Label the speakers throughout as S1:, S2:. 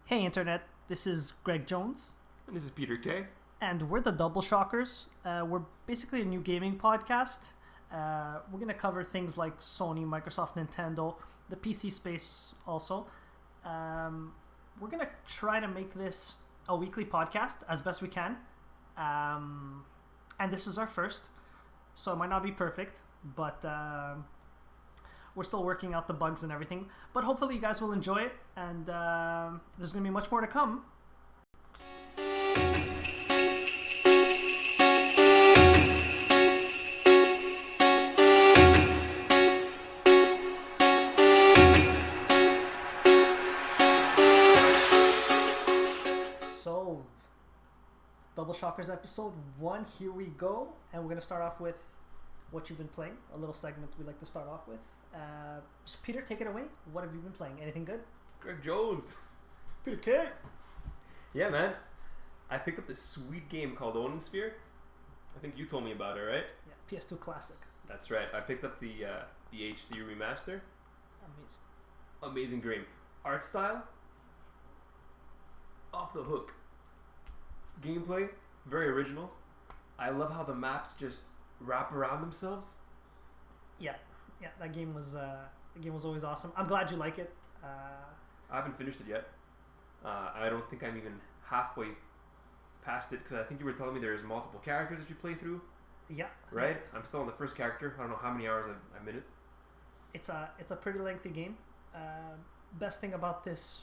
S1: Hey Internet, this is Greg Jones.
S2: And this is Peter K.
S1: And we're the Double Shockers. We're basically a new gaming podcast. We're going to cover things like Sony, Microsoft, Nintendo, the PC space also. We're going to try to make this a weekly podcast as best we can. And this is our first, so it might not be perfect, but we're still working out the bugs and everything. But hopefully you guys will enjoy it, and there's going to be much more to come. So, Double Shockers episode 1, here we go. And we're going to start off with what you've been playing, a little segment we like to start off with. So Peter, take it away. What have you been playing? Anything good?
S2: Greg Jones.
S1: Peter K.
S2: Yeah, man. I picked up this sweet game called Onan Sphere. I think you told me about it, right?
S1: Yeah, PS2 classic.
S2: That's right. I picked up the HD remaster.
S1: Amazing.
S2: Amazing game. Art style, off the hook. Gameplay, very original. I love how the maps just wrap around themselves.
S1: Yeah, that game was always awesome. I'm glad you like it.
S2: I haven't finished it yet. I don't think I'm even halfway past it because I think you were telling me there's multiple characters that you play through.
S1: Yeah.
S2: Right? I'm still on the first character. I don't know how many hours I'm in it.
S1: It's a pretty lengthy game. Best thing about this,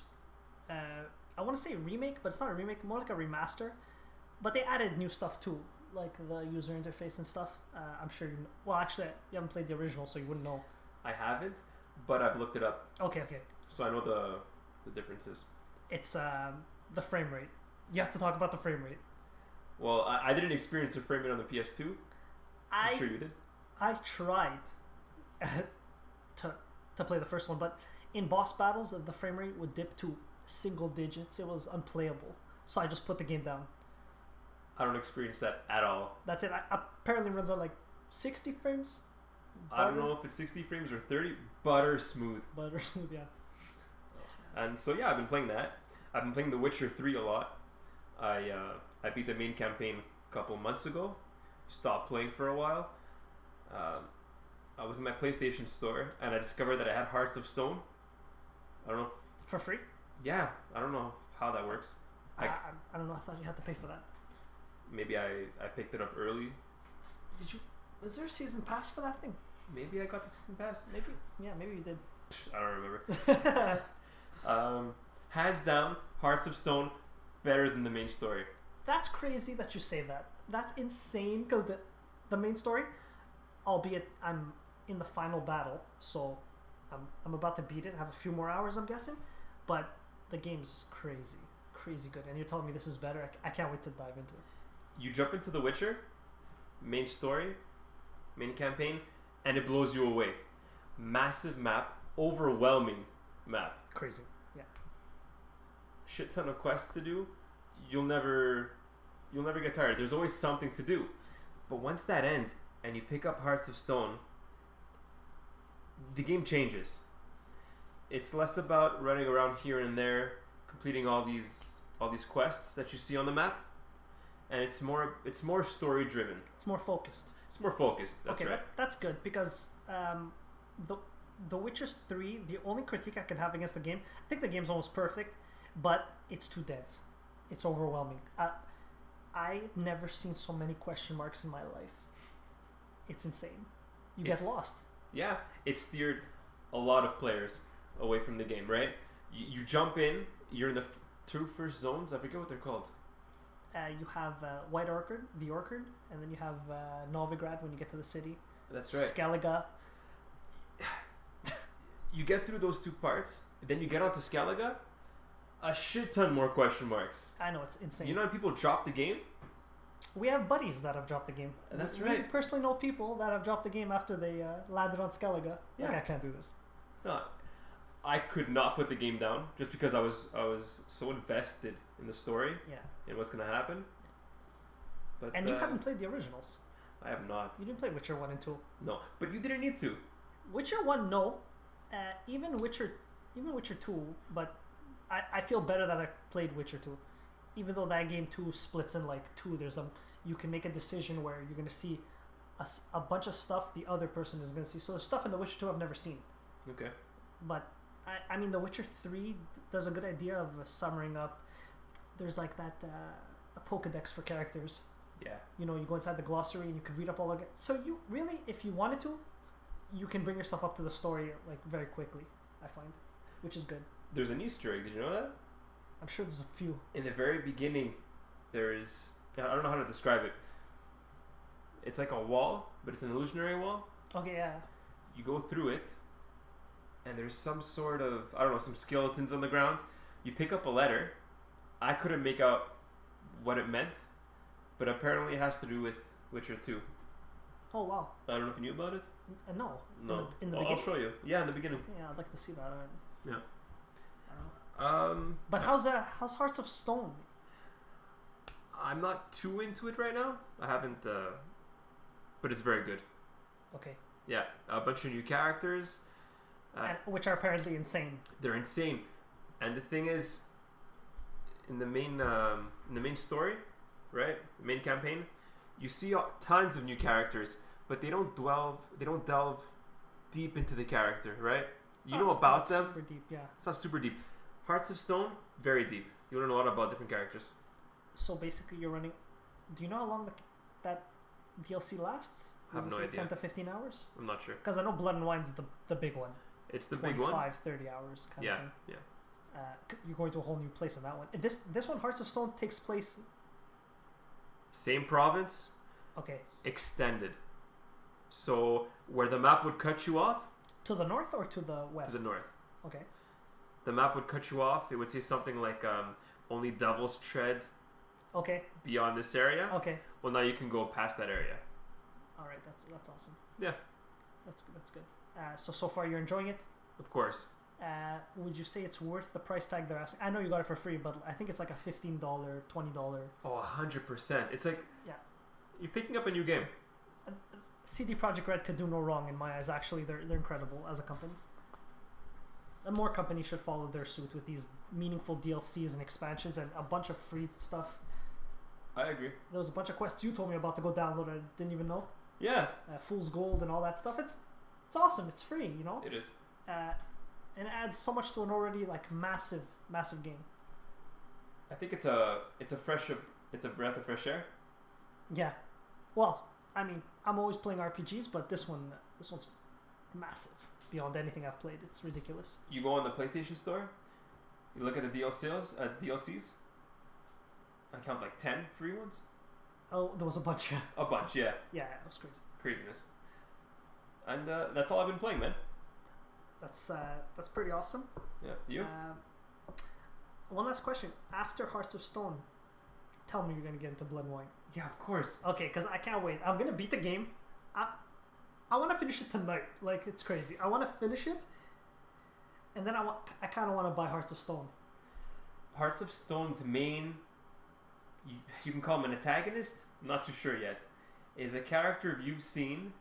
S1: I want to say remake, but it's not a remake, more like a remaster. But they added new stuff too, like the user interface and stuff. I'm sure you know. Well, actually, you haven't played the original, so you wouldn't know.
S2: I haven't, but I've looked it up.
S1: Okay.
S2: So I know the differences.
S1: It's the frame rate. You have to talk about the frame rate.
S2: Well, I didn't experience the frame rate on the PS2. I'm sure you did.
S1: I tried to play the first one, but in boss battles, the frame rate would dip to single digits. It was unplayable. So I just put the game down.
S2: I don't experience that at all.
S1: That's it. Apparently runs at like 60 frames.
S2: I don't know if it's 60 frames or 30. Butter smooth.
S1: Yeah.
S2: And so yeah, I've been playing that. I've been playing The Witcher 3 a lot. I beat the main campaign a couple months ago. Stopped playing for a while. I was in my PlayStation store and I discovered that I had Hearts of Stone. I don't know.
S1: For free?
S2: Yeah, I don't know how that works.
S1: I don't know. I thought you had to pay for that.
S2: Maybe I picked it up early.
S1: Did you? Was there a season pass for that thing?
S2: Maybe I got the season pass.
S1: Maybe. Yeah, maybe you did.
S2: I don't remember. Hands down, Hearts of Stone better than the main story.
S1: That's crazy that you say that. That's insane because the main story, albeit I'm in the final battle, so I'm about to beat it. I have a few more hours, I'm guessing, but the game's crazy good. And you're telling me this is better? I can't wait to dive into it.
S2: You jump into The Witcher, main story, main campaign, and it blows you away. Massive map, overwhelming map.
S1: Crazy, yeah.
S2: Shit ton of quests to do. You'll never get tired. There's always something to do. But once that ends and you pick up Hearts of Stone, the game changes. It's less about running around here and there, completing all these quests that you see on the map, and it's more story driven.
S1: It's more focused.
S2: That's
S1: okay,
S2: right.
S1: That's good because the Witcher 3, the only critique I can have against the game, I think the game's almost perfect, but it's too dense. It's overwhelming. I've never seen so many question marks in my life. It's insane. You get lost.
S2: Yeah, it steered a lot of players away from the game, right? You jump in, you're in the two first zones, I forget what they're called.
S1: You have White Orchard, the Orchard, and then you have Novigrad when you get to the city.
S2: That's right.
S1: Skellige.
S2: You get through those two parts, then you get onto Skellige, a shit ton more question marks.
S1: I know, it's insane.
S2: You know when people drop the game?
S1: We have buddies that have dropped the game.
S2: That's
S1: we
S2: right.
S1: personally know people that have dropped the game after they landed on Skellige.
S2: Yeah.
S1: Like, I can't do this.
S2: No, I could not put the game down just because I was so invested in the story.
S1: Yeah.
S2: And what's gonna happen. But
S1: and you haven't played the originals.
S2: I have not.
S1: You didn't play Witcher 1 and 2.
S2: No, but you didn't need to.
S1: Witcher 1, no. Even Witcher 2, but I feel better that I played Witcher 2. Even though that game 2 splits in like two, you can make a decision where you're going to see a bunch of stuff the other person is going to see. So there's stuff in The Witcher 2 I've never seen.
S2: Okay.
S1: But, I mean, The Witcher 3 does a good idea of summing up. There's like that a Pokedex for characters.
S2: Yeah.
S1: You know, you go inside the glossary and you can read up all of it. So you really, if you wanted to, you can bring yourself up to the story like very quickly, I find, which is good.
S2: There's an Easter egg. Did you know that?
S1: I'm sure there's a few.
S2: In the very beginning, there is... I don't know how to describe it. It's like a wall, but it's an illusionary wall.
S1: Okay, yeah.
S2: You go through it, and there's some sort of... I don't know, some skeletons on the ground. You pick up a letter. I couldn't make out what it meant, but apparently it has to do with Witcher 2.
S1: Oh, wow.
S2: I don't know if you knew about it.
S1: No.
S2: No.
S1: In the
S2: I'll
S1: beginning?
S2: show you. Yeah, in the beginning.
S1: Yeah, I'd like to see that.
S2: Yeah.
S1: I don't know. But how's Hearts of Stone?
S2: I'm not too into it right now. I haven't, but it's very good.
S1: Okay.
S2: Yeah, a bunch of new characters.
S1: Which are apparently insane.
S2: They're insane, and the thing is, in the main story, right, the main campaign, you see tons of new characters, but they don't delve deep into the character, right? You know about them.
S1: Super deep, yeah.
S2: It's not super deep. Hearts of Stone, very deep. You learn a lot about different characters.
S1: So basically, you're running. Do you know how long that DLC lasts?
S2: I have no idea.
S1: 10 to 15 hours?
S2: I'm not sure.
S1: Because I know Blood and Wine's the big one.
S2: It's the big one.
S1: 30 hours kind of thing.
S2: Yeah.
S1: You're going to a whole new place in that one. This one, Hearts of Stone, takes place.
S2: Same province.
S1: Okay.
S2: Extended. So where the map would cut you off.
S1: To the north or to the west?
S2: To the north.
S1: Okay.
S2: The map would cut you off. It would say something like only devils tread.
S1: Okay.
S2: Beyond this area.
S1: Okay.
S2: Well, now you can go past that area.
S1: All right, that's awesome.
S2: Yeah.
S1: That's good. So far you're enjoying it.
S2: Of course.
S1: Would you say it's worth the price tag they're asking? I know you got it for free, but I think it's like a $15, $20.
S2: Oh, 100%. It's like you're picking up a new game.
S1: CD Projekt Red could do no wrong in my eyes. Actually, they're incredible as a company. And more companies should follow their suit with these meaningful DLCs and expansions and a bunch of free stuff.
S2: I agree.
S1: There was a bunch of quests you told me about to go download. I didn't even know.
S2: Yeah.
S1: Fool's Gold and all that stuff. It's awesome. It's free, you know.
S2: It is.
S1: And it adds so much to an already like massive game.
S2: I think it's a breath of fresh air.
S1: Yeah. Well, I mean, I'm always playing RPGs, but this one's massive beyond anything I've played. It's ridiculous.
S2: You go on the PlayStation Store. You look at the DLCs. I count like 10 free ones.
S1: Oh, there was a bunch.
S2: A bunch, yeah.
S1: Yeah, it was crazy.
S2: Craziness. And that's all I've been playing, man.
S1: That's pretty awesome.
S2: Yeah, you?
S1: One last question. After Hearts of Stone, tell me you're going to get into Blood and Wine.
S2: Yeah, of course.
S1: Okay, because I can't wait. I'm going to beat the game. I want to finish it tonight. Like, it's crazy. I want to finish it, and then I kind of want to buy Hearts of Stone.
S2: Hearts of Stone's main, you can call him an antagonist, I'm not too sure yet, is a character you've seen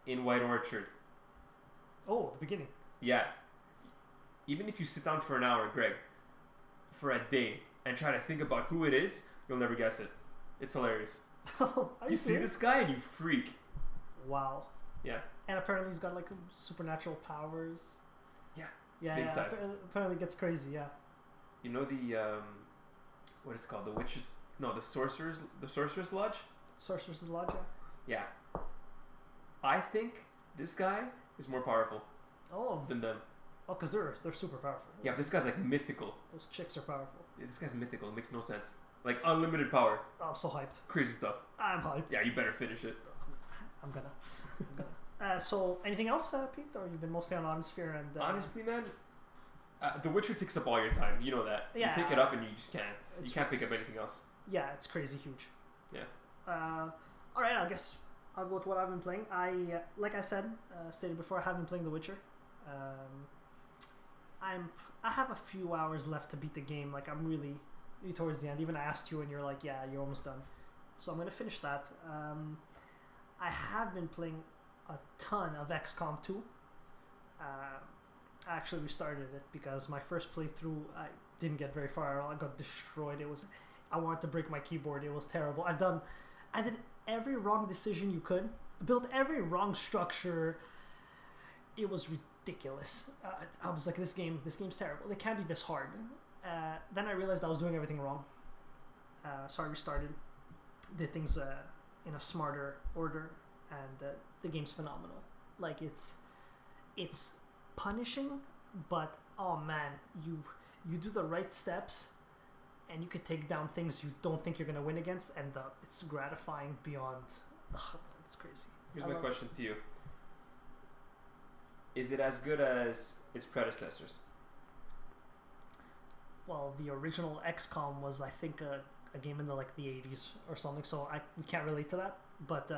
S2: in White Orchard.
S1: Oh, the beginning.
S2: Yeah. Even if you sit down for an hour, Greg, for a day, and try to think about who it is, you'll never guess it. It's hilarious. You see this guy and you freak.
S1: Wow.
S2: Yeah.
S1: And apparently he's got like supernatural powers.
S2: Yeah.
S1: Yeah.
S2: Big time.
S1: Apparently it gets crazy. Yeah.
S2: You know the what is it called? The witches? No, the sorcerers lodge.
S1: Sorcerer's Lodge.
S2: Yeah. I think this guy is more powerful.
S1: Oh.
S2: Than them.
S1: Oh, because they're super powerful.
S2: Yeah, but this guy's like mythical.
S1: Those chicks are powerful.
S2: Yeah, this guy's mythical. It makes no sense. Like unlimited power.
S1: Oh, I'm so hyped.
S2: Crazy stuff.
S1: I'm hyped.
S2: Yeah, you better finish it.
S1: I'm gonna. So, anything else, Pete? Or you've been mostly on Atmosphere and...
S2: Honestly, man, The Witcher takes up all your time. You know that.
S1: Yeah.
S2: You pick it up and you just can't. You can't pick up anything else.
S1: Yeah, it's crazy huge.
S2: Yeah.
S1: All right, I guess I'll go to what I've been playing. Like I said, stated before, I have been playing The Witcher. I have a few hours left to beat the game. Like, I'm really towards the end. Even I asked you and you're like, yeah, you're almost done. So I'm going to finish that. I have been playing a ton of XCOM 2. I actually restarted it because my first playthrough I didn't get very far at all. I got destroyed. I wanted to break my keyboard. It was terrible. I did every wrong decision you could, built every wrong structure. It was ridiculous. I was like, this game's terrible. It can't be this hard. Then I realized I was doing everything wrong. So I restarted, did things in a smarter order, and the game's phenomenal. Like it's punishing, but oh man, you do the right steps, and you could take down things you don't think you're gonna win against, and it's gratifying beyond. It's crazy.
S2: Here's my question to you: is it as good as its predecessors?
S1: Well, the original XCOM was, I think, a game in the 80s or something, so we can't relate to that. But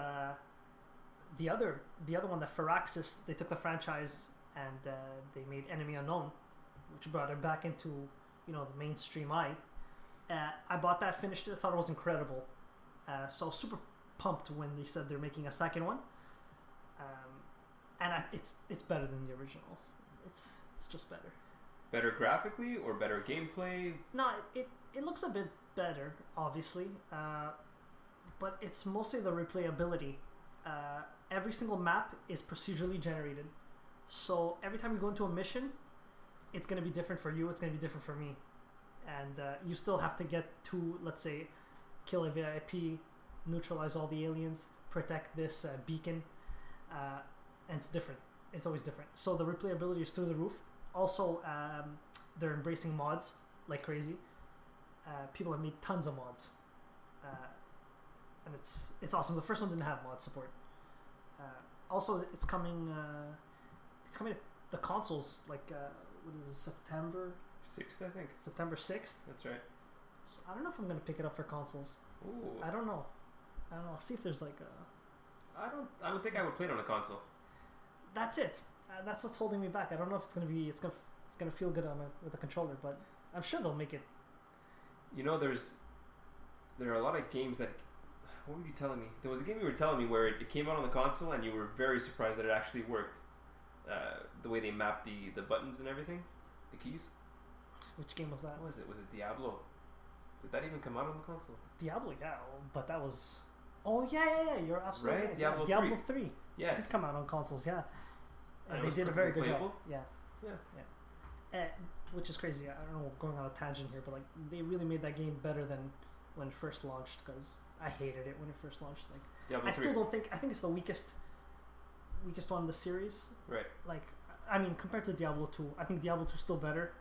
S1: the other one, the Firaxis, they took the franchise and they made Enemy Unknown, which brought it back into the mainstream eye. I bought that, finished it, thought it was incredible. So super pumped when they said they're making a second one. And it's better than the original. It's just better.
S2: Better graphically or better gameplay?
S1: No, it looks a bit better, obviously, but it's mostly the replayability. Every single map is procedurally generated, so every time you go into a mission, it's going to be different for you, it's going to be different for me, and you still have to get to, let's say, kill a VIP, neutralize all the aliens, protect this beacon, and it's different. It's always different. So the replayability is through the roof. Also, they're embracing mods like crazy. People have made tons of mods, and it's awesome. The first one didn't have mod support. Also, it's coming to the consoles what is it, September
S2: 6th, I think.
S1: September 6th.
S2: That's right.
S1: So I don't know if I'm gonna pick it up for consoles.
S2: Ooh.
S1: I don't know. I'll see if there's
S2: I don't think I would play it on a console. That's
S1: it. That's what's holding me back. I don't know if it's gonna feel good with a controller, but I'm sure they'll make it.
S2: There are a lot of games that. What were you telling me? There was a game you were telling me where it came out on the console and you were very surprised that it actually worked. The way they mapped the buttons and everything, the keys.
S1: Which game was that?
S2: What was it? Was it Diablo? Did that even come out on the console?
S1: Diablo, yeah, but that was. Oh yeah, you're absolutely
S2: right.
S1: Diablo 3.
S2: Yes.
S1: It did come out on consoles, yeah.
S2: And
S1: they did a very good
S2: playable?
S1: job. Yeah. Which is crazy. I don't know, going on a tangent here, but they really made that game better than when it first launched, because I hated it when it first launched.
S2: Diablo 3.
S1: Still don't think. I think it's the weakest one in the series.
S2: Right.
S1: Compared to Diablo 2, I think Diablo 2 is still better.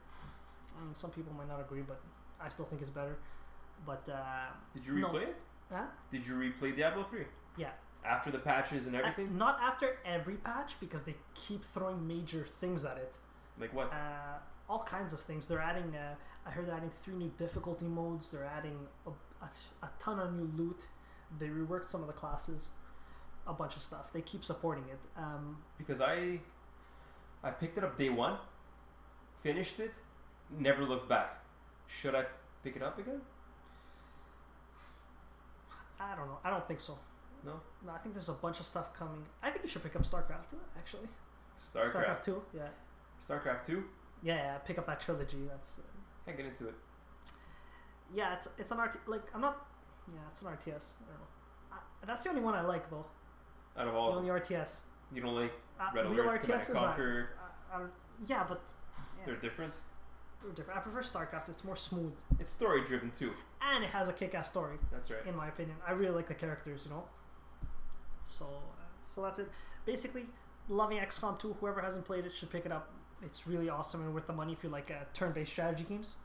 S1: Some people might not agree, but I still think it's better. But
S2: did you replay it?
S1: Huh?
S2: Did you replay Diablo 3?
S1: Yeah.
S2: After the patches and everything?
S1: Not after every patch, because they keep throwing major things at it.
S2: Like what?
S1: All kinds of things. They're adding. I heard they're adding 3 new difficulty modes. They're adding a ton of new loot. They reworked some of the classes. A bunch of stuff. They keep supporting it.
S2: Because I picked it up day 1, finished it, never looked back. Should I pick it up again?
S1: I don't know. I don't think so.
S2: No,
S1: I think there's a bunch of stuff coming. I think you should pick up StarCraft, actually.
S2: StarCraft
S1: 2, yeah.
S2: StarCraft 2?
S1: Yeah, pick up that trilogy. That's.
S2: I get into it.
S1: Yeah, it's an RT. I'm not. Yeah, it's an RTS. I don't know. That's the only one I like, though.
S2: Out of all.
S1: The only RTS.
S2: You don't like Red
S1: real
S2: Alert, Command
S1: RTS
S2: and Conquer?
S1: yeah, but. Yeah.
S2: They're different?
S1: They're different. I prefer StarCraft. It's more smooth.
S2: It's story driven too.
S1: And it has a kick-ass story.
S2: That's right.
S1: In my opinion, I really like the characters. So that's it. Basically, loving XCOM 2. Whoever hasn't played it should pick it up. It's really awesome and worth the money if you like turn-based strategy games.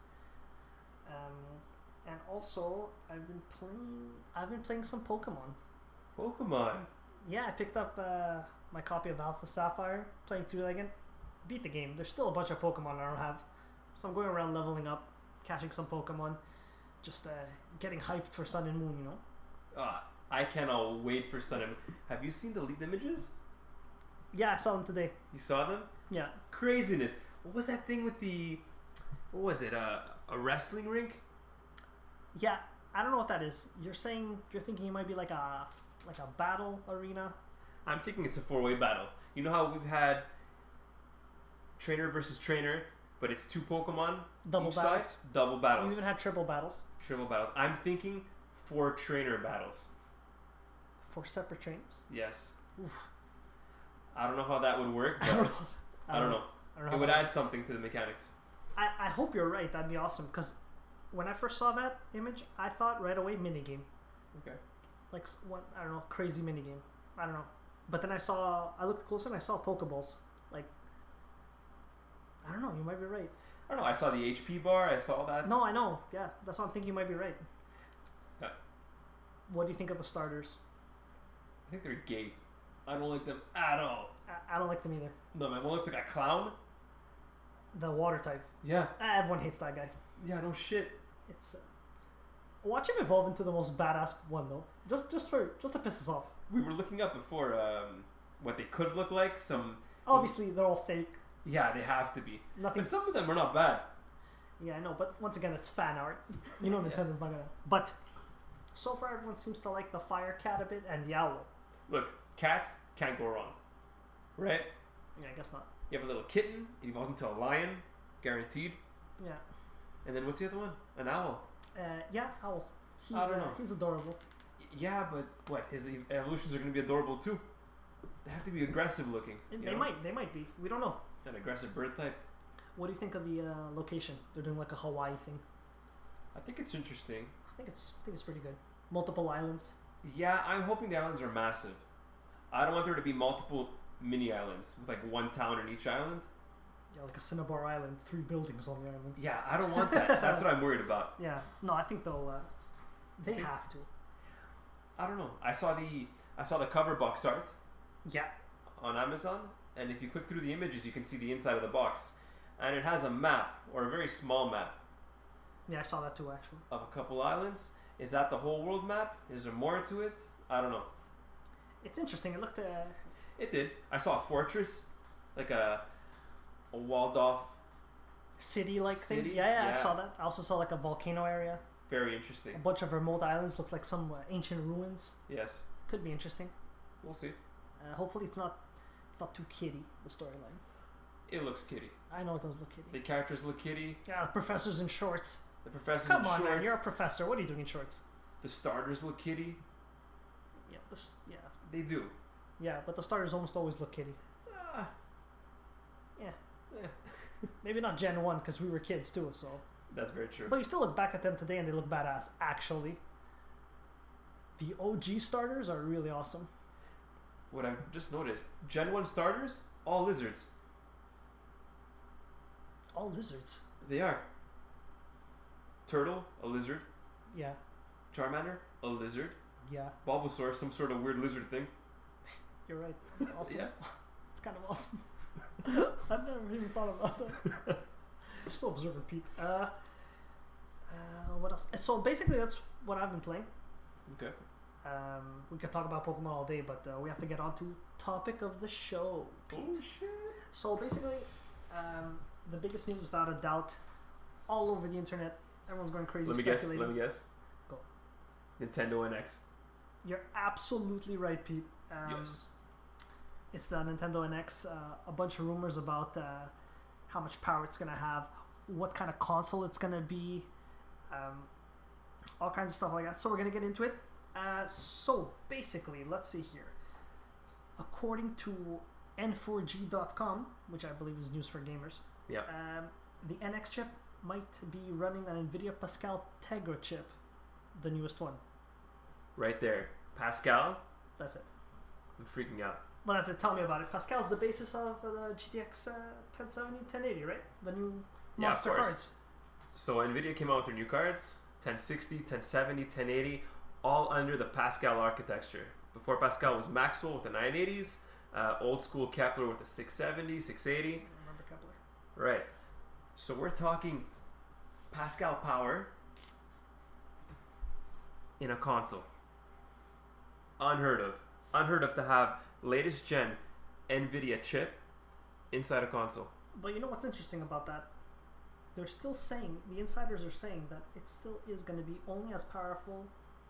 S1: And also, I've been playing some Pokemon.
S2: Pokemon.
S1: Yeah, I picked up my copy of Alpha Sapphire. Playing through that again. Beat the game. There's still a bunch of Pokemon I don't have, so I'm going around leveling up, catching some Pokemon, just getting hyped for Sun and Moon.
S2: I cannot wait for Sun and Moon. Have you seen the leaked images?
S1: Yeah, I saw them today.
S2: You saw them?
S1: Yeah.
S2: Craziness. What was that thing with the? What was it? A wrestling rink?
S1: Yeah, I don't know what that is. You're thinking it might be like a battle arena.
S2: I'm thinking it's a 4-way battle. You know how we've had trainer versus trainer, but it's 2 Pokemon
S1: Double
S2: each
S1: battles.
S2: side. Double
S1: We
S2: battles.
S1: even had triple battles.
S2: Triple battles. I'm thinking 4 trainer battles.
S1: 4 separate trainers.
S2: Yes.
S1: Oof.
S2: I don't know how that would work,
S1: I don't
S2: but
S1: know.
S2: I don't know. It would add something to the mechanics.
S1: I hope you're right. That'd be awesome. Because when I first saw that image, I thought right away minigame.
S2: Okay.
S1: Like what, I don't know, crazy minigame. I don't know. But then I looked closer and I saw Pokeballs. Like, I don't know. You might be right.
S2: I don't know. I saw the HP bar. I saw that.
S1: No, I know. Yeah, that's what I'm thinking. You might be right.
S2: Yeah.
S1: What do you think of the starters?
S2: I think they're gay. I don't like them at all.
S1: I don't like them either.
S2: No, man. One looks like a clown.
S1: The water type.
S2: Yeah.
S1: Everyone hates that guy.
S2: Yeah, no shit.
S1: It's watch him evolve into the most badass one though. Just to piss us off.
S2: We were looking up before what they could look like. Some.
S1: Obviously, they're all fake.
S2: Yeah, they have to be.
S1: Nothing.
S2: But some of them are not bad.
S1: Yeah, I know. But once again, it's fan art. You know, Nintendo's not gonna. But so far, everyone seems to like the fire cat a bit and the owl.
S2: Look, cat can't go wrong, right?
S1: Yeah, I guess not.
S2: You have a little kitten. It evolves into a lion, guaranteed.
S1: Yeah.
S2: And then what's the other one? An owl.
S1: Yeah, owl.
S2: I don't know.
S1: He's adorable.
S2: Yeah, but what? His evolutions are going to be adorable too. They have to be aggressive looking.
S1: They might be. We don't know.
S2: An aggressive bird type.
S1: What do you think of the location? They're doing like a Hawaii thing.
S2: I think it's interesting.
S1: I think it's pretty good. Multiple islands.
S2: Yeah, I'm hoping the islands are massive. I don't want there to be multiple mini islands with like one town in each island.
S1: Yeah, like a Cinnabar Island, 3 buildings on the island.
S2: Yeah, I don't want that. That's what I'm worried about.
S1: Yeah, no, I think they'll. They have to.
S2: I don't know. I saw the cover box art.
S1: Yeah.
S2: On Amazon, and if you click through the images, you can see the inside of the box, and it has a map or a very small map.
S1: Yeah, I saw that too actually.
S2: Of a couple islands. Is that the whole world map? Is there more to it? I don't know.
S1: It's interesting. It looked.
S2: It did. I saw a fortress, like a walled off
S1: city-like
S2: city?
S1: thing. Yeah,
S2: Yeah.
S1: I saw that. I also saw like a volcano area.
S2: Very interesting.
S1: A bunch of remote islands look like some ancient ruins.
S2: Yes.
S1: Could be interesting.
S2: We'll see.
S1: Hopefully, it's not too kiddie. The storyline.
S2: It looks kiddie.
S1: I know it does look kiddie.
S2: The characters look kiddie.
S1: Yeah, the professor's in shorts.
S2: The professor's
S1: Come
S2: in
S1: on,
S2: shorts.
S1: man! You're a professor. What are you doing in shorts?
S2: The starters look kiddie.
S1: Yeah, yeah.
S2: They do.
S1: Yeah, but the starters almost always look kiddie. Yeah. Maybe not Gen 1 because we were kids too, so.
S2: That's very true.
S1: But you still look back at them today and they look badass, actually. The OG starters are really awesome.
S2: What I've just noticed, Gen 1 starters, all lizards.
S1: All lizards.
S2: They are. Turtle, a lizard.
S1: Yeah.
S2: Charmander, a lizard.
S1: Yeah.
S2: Bulbasaur, some sort of weird lizard thing.
S1: You're right. It's awesome.
S2: Yeah.
S1: It's kind of awesome. I've never even thought about that. You're so observant, Pete. What else? So basically, that's what I've been playing.
S2: Okay.
S1: We could talk about Pokemon all day, but we have to get on to topic of the show, Pete.
S2: Oh shit.
S1: So basically, the biggest news without a doubt, all over the internet, everyone's going crazy speculating.
S2: Let me guess.
S1: Go.
S2: Nintendo NX.
S1: You're absolutely right, Pete.
S2: Yes.
S1: It's the Nintendo NX. A bunch of rumors about how much power it's gonna have, what kind of console it's gonna be, all kinds of stuff like that. So we're gonna get into it. So basically, let's see here. According to N4G.com, which I believe is news for gamers,
S2: Yeah.
S1: the NX chip might be running an NVIDIA Pascal Tegra chip, the newest one.
S2: Right there. Pascal.
S1: That's it.
S2: I'm freaking out.
S1: Well, that's it. Tell me about it. Pascal's the basis of the GTX 1070, 1080, right? The new monster
S2: of course.
S1: cards.
S2: So Nvidia came out with their new cards, 1060, 1070, 1080, all under the Pascal architecture. Before Pascal was Maxwell with the 980s, old school Kepler with the 670, 680.
S1: I remember Kepler.
S2: Right. So we're talking Pascal power in a console. Unheard of. Unheard of to have latest gen Nvidia chip inside a console.
S1: But you know what's interesting about that? They're still saying, the insiders are saying that it still is going to be only as powerful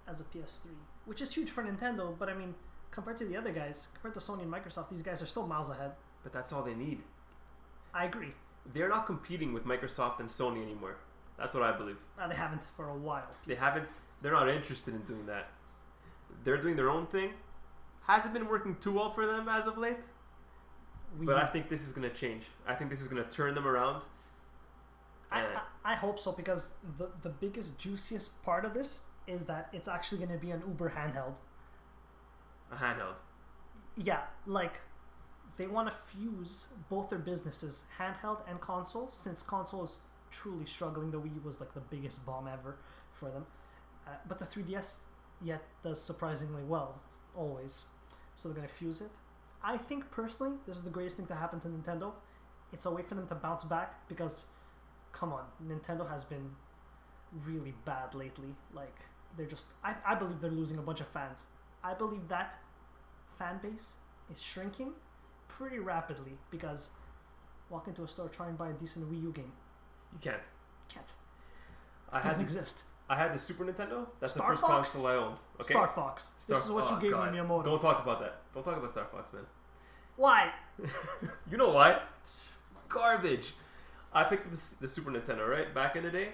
S1: as a PS3, which is huge for Nintendo, but I mean, compared to the other guys, compared to Sony and Microsoft, these guys are still miles ahead.
S2: But that's all they need.
S1: I agree.
S2: They're not competing with Microsoft and Sony anymore. That's what I believe.
S1: They haven't for a while.
S2: They haven't. They're not interested in doing that. They're doing their own thing. Hasn't been working too well for them as of late. But I think this is going to change. I think this is going to turn them around.
S1: I hope so, because the biggest, juiciest part of this is that it's actually going to be an Uber handheld.
S2: A handheld.
S1: Yeah, like they want to fuse both their businesses, handheld and console, since console is truly struggling. The Wii U was like the biggest bomb ever for them. But the 3DS yet does surprisingly well, always. So they're going to fuse it. I think personally, this is the greatest thing to happen to Nintendo. It's a way for them to bounce back, because, come on, Nintendo has been really bad lately. Like, they're just... I believe they're losing a bunch of fans. I believe that fan base is shrinking pretty rapidly, because walk into a store, try and buy a decent Wii U game.
S2: You can't.
S1: Can't.
S2: It
S1: doesn't exist.
S2: I had the Super Nintendo. That's
S1: Star
S2: the first
S1: Fox?
S2: console I owned. Okay?
S1: Star Fox. This is what you gave me, Miyamoto.
S2: Don't talk about that. Don't talk about Star Fox, man.
S1: Why?
S2: You know why? Garbage. I picked up the Super Nintendo, right? Back in the day.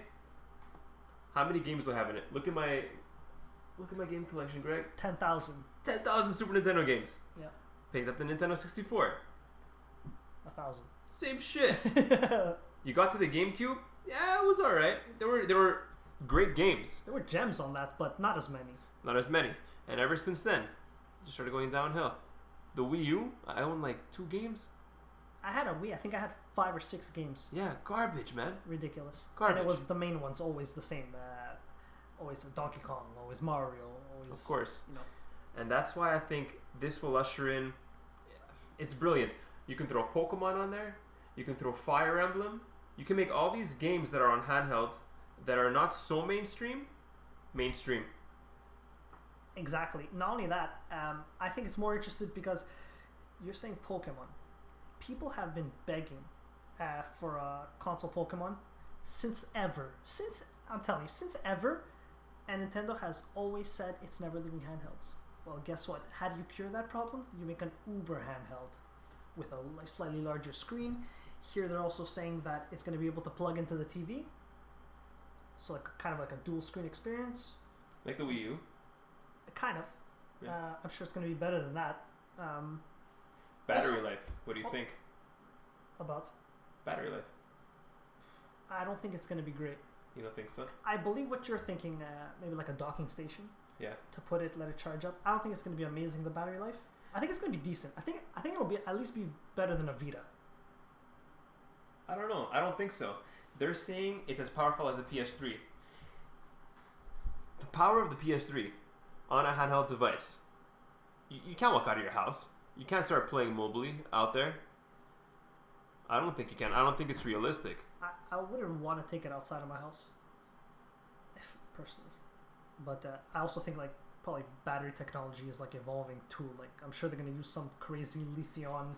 S2: How many games do I have in it? Look at my game collection, Greg.
S1: 10,000.
S2: 10,000 Super Nintendo games.
S1: Yeah.
S2: Picked up the Nintendo 64.
S1: 1,000.
S2: Same shit. You got to the GameCube? Yeah, it was alright. There were great games.
S1: There were gems on that, but not as many.
S2: Not as many. And ever since then, just started going downhill. The Wii U, I own like 2 games.
S1: I had a Wii. I think I had 5 or 6 games.
S2: Yeah, garbage, man.
S1: Ridiculous.
S2: Garbage.
S1: And it was the main ones, always the same. Always Donkey Kong, always Mario, always...
S2: Of course.
S1: You know.
S2: And that's why I think this will usher in... It's brilliant. You can throw Pokemon on there. You can throw Fire Emblem. You can make all these games that are on handheld that are not so mainstream.
S1: Exactly. Not only that, I think it's more interested because you're saying Pokemon. People have been begging for a console Pokemon since ever. Since ever. And Nintendo has always said it's never leaving handhelds. Well, guess what? How do you cure that problem? You make an Uber handheld with a slightly larger screen. Here they're also saying that it's going to be able to plug into the TV. So like kind of like a dual screen experience.
S2: Like the Wii U?
S1: Kind of.
S2: Yeah.
S1: I'm sure it's going to be better than that.
S2: Battery
S1: also,
S2: life. What do you think?
S1: About?
S2: Battery life.
S1: I don't think it's going to be great.
S2: You don't think so?
S1: I believe what you're thinking, maybe like a docking station.
S2: Yeah.
S1: To put it, let it charge up. I don't think it's going to be amazing, the battery life. I think it's going to be decent. I think it'll be at least be better than a Vita.
S2: I don't know. I don't think so. They're saying it's as powerful as the PS3. The power of the PS3 on a handheld device. You can't walk out of your house. You can't start playing mobily out there. I don't think you can. I don't think it's realistic.
S1: I wouldn't want to take it outside of my house, personally. But I also think like probably battery technology is like evolving too. Like I'm sure they're gonna use some crazy lithium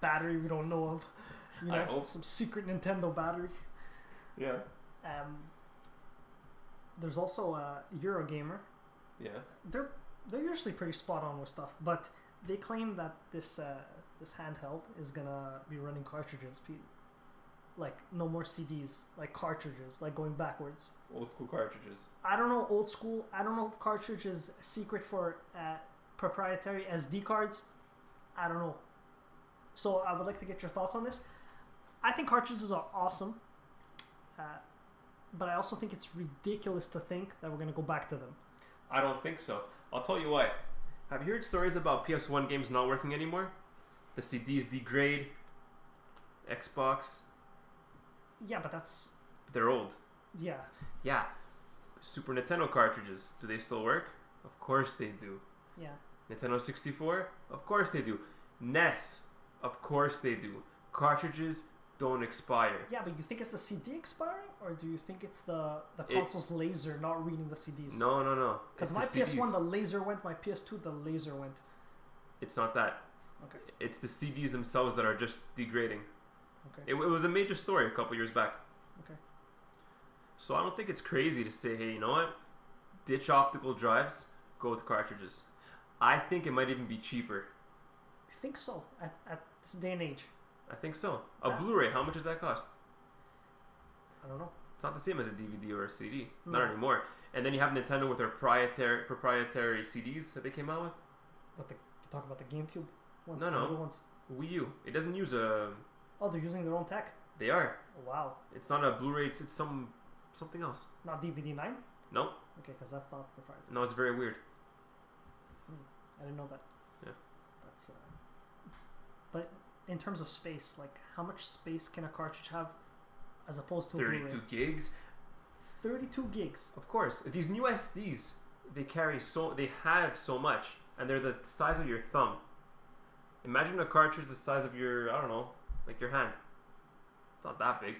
S1: battery we don't know of. You know,
S2: I hope.
S1: Some secret Nintendo battery.
S2: Yeah.
S1: There's also Eurogamer.
S2: Yeah.
S1: They're usually pretty spot on with stuff, but they claim that this handheld is gonna be running cartridges, like no more CDs, like cartridges, like going backwards.
S2: Old school cartridges.
S1: I don't know old school. I don't know if cartridge is secret for proprietary SD cards. I don't know. So I would like to get your thoughts on this. I think cartridges are awesome, but I also think it's ridiculous to think that we're gonna go back to them.
S2: I don't think so. I'll tell you why. Have you heard stories about PS1 games not working anymore? The CDs degrade. Xbox.
S1: Yeah, but that's...
S2: They're old.
S1: Yeah.
S2: Yeah. Super Nintendo cartridges. Do they still work? Of course they do.
S1: Yeah.
S2: Nintendo 64? Of course they do. NES? Of course they do. Cartridges don't expire.
S1: Yeah, but you think it's the CD expiring? Or do you think it's the console's laser not reading the CDs?
S2: No.
S1: Because my PS1, the laser went. My PS2, the laser went.
S2: It's not that.
S1: Okay.
S2: It's the CDs themselves that are just degrading.
S1: Okay.
S2: It was a major story a couple years back.
S1: Okay.
S2: So I don't think it's crazy to say, hey, you know what? Ditch optical drives, go with cartridges. I think it might even be cheaper.
S1: You think so? At this day and age?
S2: I think so. A
S1: Yeah.
S2: Blu-ray, how much does that cost?
S1: I don't know.
S2: It's not the same as a DVD or a CD.
S1: No.
S2: Not anymore. And then you have Nintendo with their proprietary CDs that they came out with.
S1: But you talk about the GameCube ones,
S2: No,
S1: the
S2: no.
S1: little ones.
S2: Wii U. It doesn't use a...
S1: Oh, they're using their own tech.
S2: They are.
S1: Wow.
S2: It's not a Blu-ray. It's something else.
S1: Not DVD 9?
S2: No.
S1: Okay, because that's not proprietary.
S2: No, it's very weird.
S1: I didn't know that.
S2: Yeah.
S1: That's. But in terms of space, like how much space can a cartridge have, as opposed to a
S2: 32
S1: Blu-ray?
S2: gigs.
S1: 32 gigs.
S2: Of course. These new SDs, they have so much, and they're the size of your thumb. Imagine a cartridge the size of your, I don't know, like your hand. It's not that big.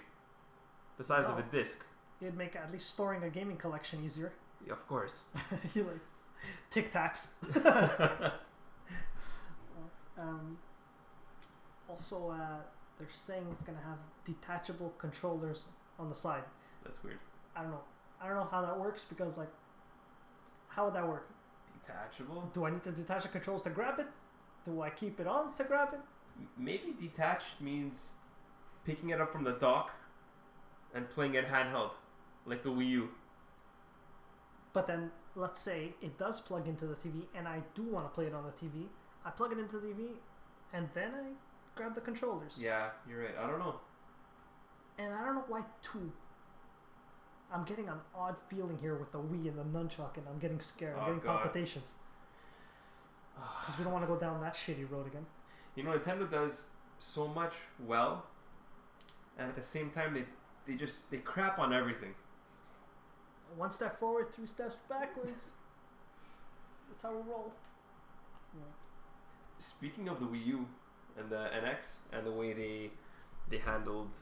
S2: The size of
S1: No.
S2: a disc.
S1: It'd make at least storing a gaming collection easier.
S2: Yeah, of course.
S1: You like Tic Tacs. Also, they're saying it's gonna have detachable controllers on the side.
S2: That's weird.
S1: I don't know how that works because like, how would that work?
S2: Detachable?
S1: Do I need to detach the controls to grab it? Do I keep it on to grab it?
S2: Maybe detached means picking it up from the dock and playing it handheld, like the Wii U.
S1: But then, let's say it does plug into the TV and I do want to play it on the TV. I plug it into the TV and then I grab the controllers.
S2: Yeah, you're right. I don't know.
S1: And I don't know why two. I'm getting an odd feeling here with the Wii and the nunchuck and I'm getting scared. I'm
S2: Oh,
S1: getting
S2: God.
S1: palpitations. Because we don't want to go down that shitty road again.
S2: You know, Nintendo does so much well, and at the same time, they crap on everything.
S1: One step forward, 3 steps backwards. That's how we roll. Yeah.
S2: Speaking of the Wii U and the NX and the way they handled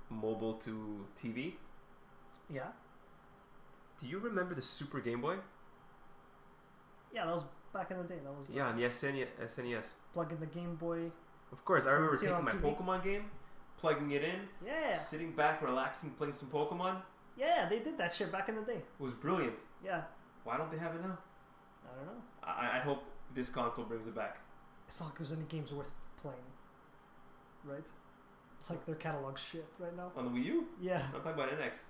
S2: mobile to TV,
S1: Yeah.
S2: do you remember the Super Game Boy?
S1: Yeah, that was back in the day. That was
S2: Yeah, on the SNES.
S1: plug in the Game Boy.
S2: Of course, I remember
S1: See it
S2: taking my
S1: on TV?
S2: Pokemon game, plugging it in,
S1: Yeah.
S2: sitting back, relaxing, playing some Pokemon.
S1: Yeah, they did that shit back in the day.
S2: It was brilliant.
S1: Yeah.
S2: Why don't they have it now?
S1: I don't know.
S2: I hope this console brings it back.
S1: It's not like there's any games worth playing. Right? It's like their catalog's shit right now.
S2: On the Wii U?
S1: Yeah.
S2: I'm talking about NX.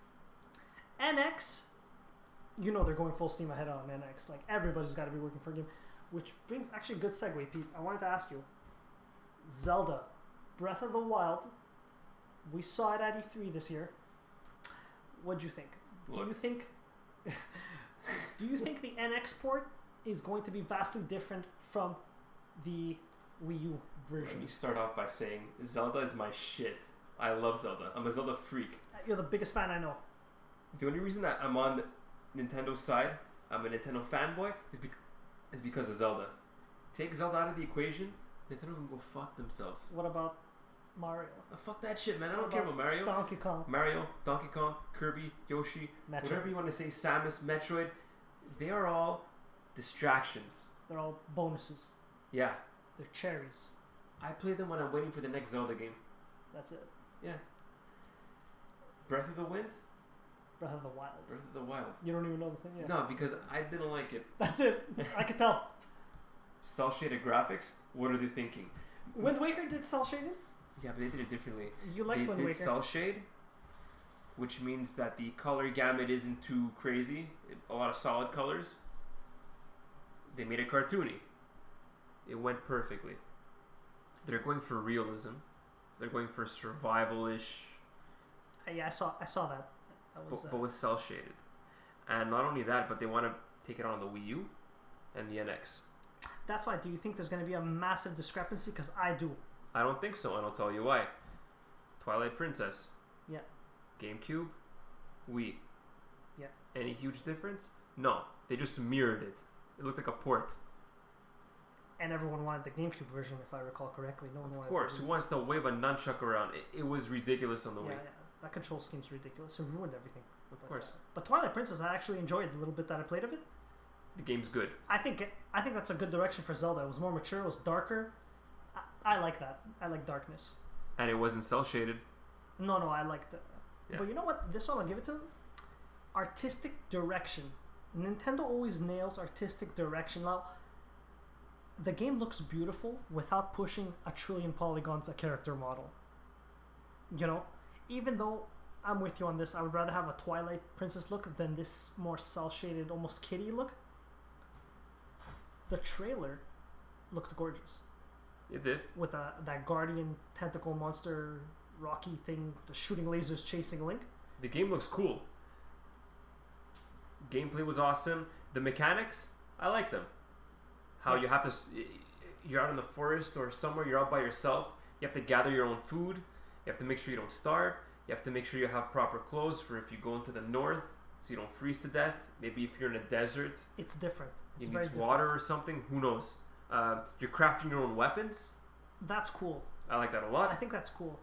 S1: NX, you know they're going full steam ahead on NX. Like everybody's got to be working for a game. Which brings actually a good segue, Pete. I wanted to ask you, Zelda, Breath of the Wild. We saw it at E3 this year. What'd you think?
S2: Look.
S1: Do you think the NX port is going to be vastly different from the Wii U
S2: Let
S1: version?
S2: me start off by saying Zelda is my shit. I love Zelda. I'm a Zelda freak.
S1: You're the biggest fan I know.
S2: The only reason that I'm on Nintendo's side, I'm a Nintendo fanboy, is because of Zelda. Take Zelda out of the equation, Nintendo can go fuck themselves.
S1: What about Mario?
S2: Fuck that shit, man. I don't
S1: What
S2: care
S1: about
S2: about Mario.
S1: Donkey Kong,
S2: Donkey Kong, Kirby, Yoshi,
S1: Metroid.
S2: whatever you want to say, Samus, Metroid, they are all distractions.
S1: They're all bonuses.
S2: Yeah.
S1: They're cherries.
S2: I play them when I'm waiting for the next Zelda game.
S1: That's it.
S2: Yeah. Breath of the Wind?
S1: Breath of the Wild.
S2: Breath of the Wild.
S1: You don't even know the thing yet.
S2: No, because I didn't like it.
S1: That's it. I can tell.
S2: Cell shaded graphics? What are they thinking?
S1: Wind Waker did cell shading?
S2: Yeah, but they did it differently.
S1: You liked
S2: They
S1: Wind
S2: did
S1: Waker.
S2: cell shade, which means that the color gamut isn't too crazy. A lot of solid colors. They made it cartoony. It went perfectly. They're going for realism. They're going for survival-ish,
S1: Yeah, I saw that. That was,
S2: but with cell shaded. And not only that, but they want to take it on the Wii U and the NX.
S1: that's why. Do you think there's going to be a massive discrepancy? Because I do.
S2: I don't think so, and I'll tell you why. Twilight Princess.
S1: Yeah.
S2: GameCube. Wii.
S1: Yeah.
S2: Any huge difference? No. They just mirrored it. It looked like a port.
S1: And everyone wanted the GameCube version, if I recall correctly. No one wanted.
S2: Of course.
S1: the
S2: Who
S1: Wii.
S2: wants to wave a nunchuck around? It was ridiculous on the
S1: Yeah,
S2: Wii.
S1: yeah. That control scheme's ridiculous. It ruined everything.
S2: Of course.
S1: But Twilight Princess, I actually enjoyed the little bit that I played of it.
S2: The game's good.
S1: I think that's a good direction for Zelda. It was more mature. It was darker. I like that. I like darkness.
S2: And it wasn't cell shaded.
S1: No, I liked it.
S2: Yeah.
S1: But you know what? This one I'll give it to them. Artistic direction. Nintendo always nails artistic direction. Now, the game looks beautiful without pushing a trillion polygons a character model. You know, even though I'm with you on this, I would rather have a Twilight Princess look than this more cel shaded, almost kitty look. The trailer looked gorgeous.
S2: It did.
S1: With that guardian tentacle monster Rocky thing, the shooting lasers chasing Link.
S2: The game looks cool. Gameplay was awesome. The mechanics, I like them. How you have to, you're out in the forest or somewhere, you're out by yourself. You have to gather your own food. You have to make sure you don't starve. You have to make sure you have proper clothes for if you go into the north, so you don't freeze to death. Maybe if you're in a desert,
S1: it's different.
S2: You need water or something. Who knows? You're crafting your own weapons.
S1: That's cool.
S2: I like that a lot.
S1: I think that's cool.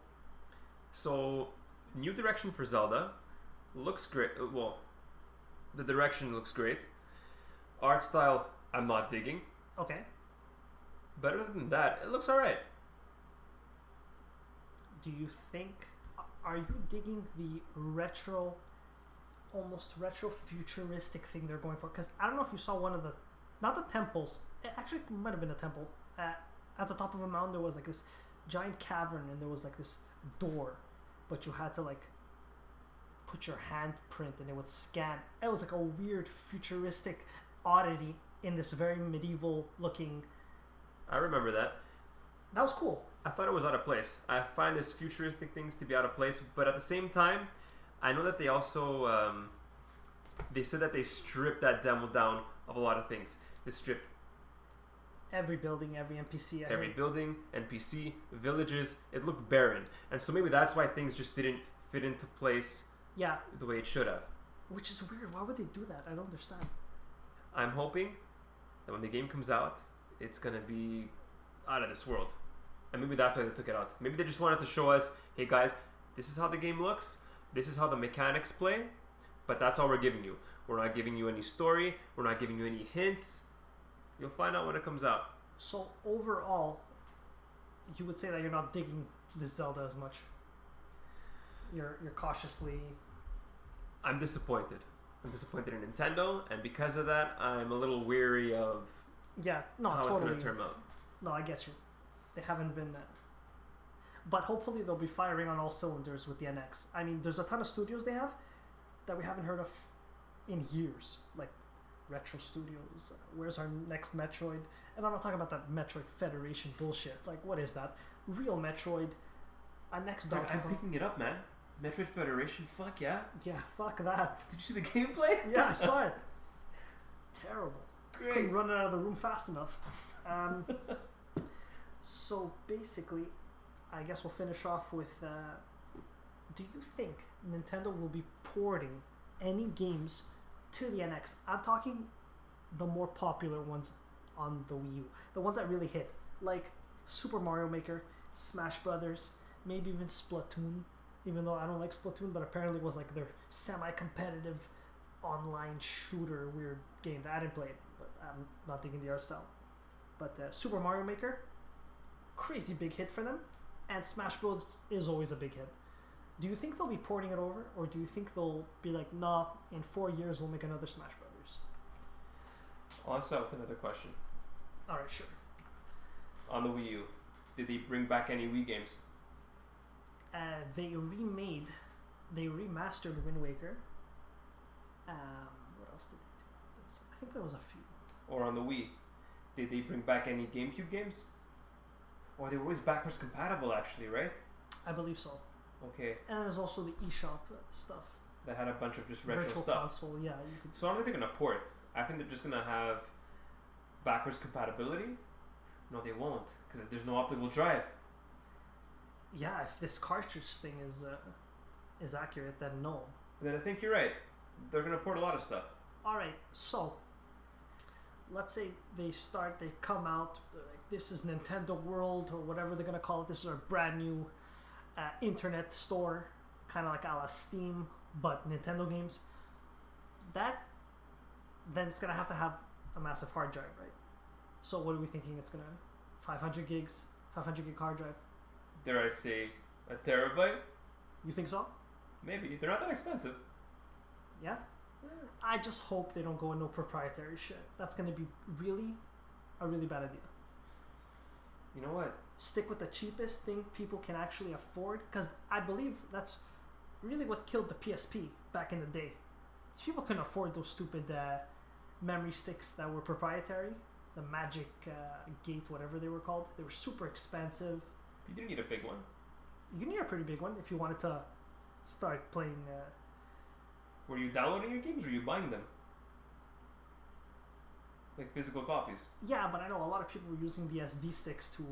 S2: So, new direction for Zelda. Looks great. Well, the direction looks great. Art style, I'm not digging.
S1: Okay.
S2: But other than that, it looks alright.
S1: Do you think... Are you digging the retro... almost retro futuristic thing they're going for? Because I don't know if you saw one of the... Not the temples. It actually might have been a temple. At the top of a mountain, there was like this giant cavern, and there was like this door, but you had to like put your handprint, and it would scan. It was like a weird futuristic oddity in this very medieval looking.
S2: I remember that.
S1: That was cool.
S2: I thought it was out of place. I find this futuristic things to be out of place, but at the same time, I know that they also they said that they stripped that demo down of a lot of things. They stripped
S1: every building, every NPC.
S2: Every building, NPC, villages. It looked barren, and so maybe that's why things just didn't fit into place.
S1: Yeah.
S2: The way it should have.
S1: Which is weird. Why would they do that? I don't understand.
S2: I'm hoping that when the game comes out, it's gonna be out of this world, and maybe that's why they took it out. Maybe they just wanted to show us, hey guys, this is how the game looks. This is how the mechanics play, but that's all we're giving you. We're not giving you any story. We're not giving you any hints. You'll find out when it comes out.
S1: So overall, you would say that you're not digging this Zelda as much. You're cautiously...
S2: I'm disappointed. I'm disappointed in Nintendo, and because of that, I'm a little weary of how it's going to turn out.
S1: No, I get you. They haven't been that. But hopefully they'll be firing on all cylinders with the NX. I mean, there's a ton of studios they have that we haven't heard of in years. Like Retro Studios. Where's our next Metroid? And I'm not talking about that Metroid Federation bullshit. Like, what is that? Real Metroid. A next Donkey Kong.
S2: I'm picking it up, man. Metroid Federation, fuck yeah.
S1: Yeah, fuck that.
S2: Did you see the gameplay?
S1: Yeah, I saw it. Terrible.
S2: Great.
S1: Couldn't run it out of the room fast enough. So basically, I guess we'll finish off with, do you think Nintendo will be porting any games to the NX? I'm talking the more popular ones on the Wii U. The ones that really hit. Like Super Mario Maker, Smash Brothers, maybe even Splatoon. Even though I don't like Splatoon, but apparently it was like their semi-competitive online shooter weird game that I didn't play it, but I'm not digging the art style. But Super Mario Maker, crazy big hit for them, and Smash Bros is always a big hit. Do you think they'll be porting it over, or do you think they'll be like, nah, in 4 years we'll make another Smash Brothers?
S2: I'll answer that with another question.
S1: Alright, sure.
S2: On the Wii U, did they bring back any Wii games?
S1: They remastered Wind Waker. What else did they do? I think there was a few.
S2: Or on the Wii, did they bring back any GameCube games? Or they were always backwards compatible, actually, right?
S1: I believe so.
S2: Okay.
S1: And there's also the eShop stuff.
S2: That had a bunch of just retro
S1: Virtual
S2: stuff.
S1: console, yeah. You could...
S2: So I don't think they're gonna port. I think they're just gonna have backwards compatibility. No, they won't, because there's no optical drive.
S1: Yeah, if this cartridge thing is accurate, then no.
S2: Then I think you're right. They're gonna port a lot of stuff.
S1: All right, so let's say they come out like this is Nintendo World or whatever they're gonna call it. This is our brand new internet store, kind of like a la Steam, but Nintendo games. Then it's gonna have to have a massive hard drive, right? So what are we thinking? It's gonna 500 gigs, 500 gig hard drive.
S2: Dare I say a terabyte?
S1: You think so?
S2: Maybe. They're not that expensive.
S1: Yeah? I just hope they don't go into proprietary shit. That's going to be a really bad idea.
S2: You know what?
S1: Stick with the cheapest thing people can actually afford, because I believe that's really what killed the PSP back in the day. People couldn't afford those stupid memory sticks that were proprietary, the Magic Gate, whatever they were called. They were super expensive.
S2: You didn't need a big one.
S1: You need a pretty big one if you wanted to start playing.
S2: Were you downloading your games or were you buying them? Like physical copies?
S1: Yeah, but I know a lot of people were using the SD sticks to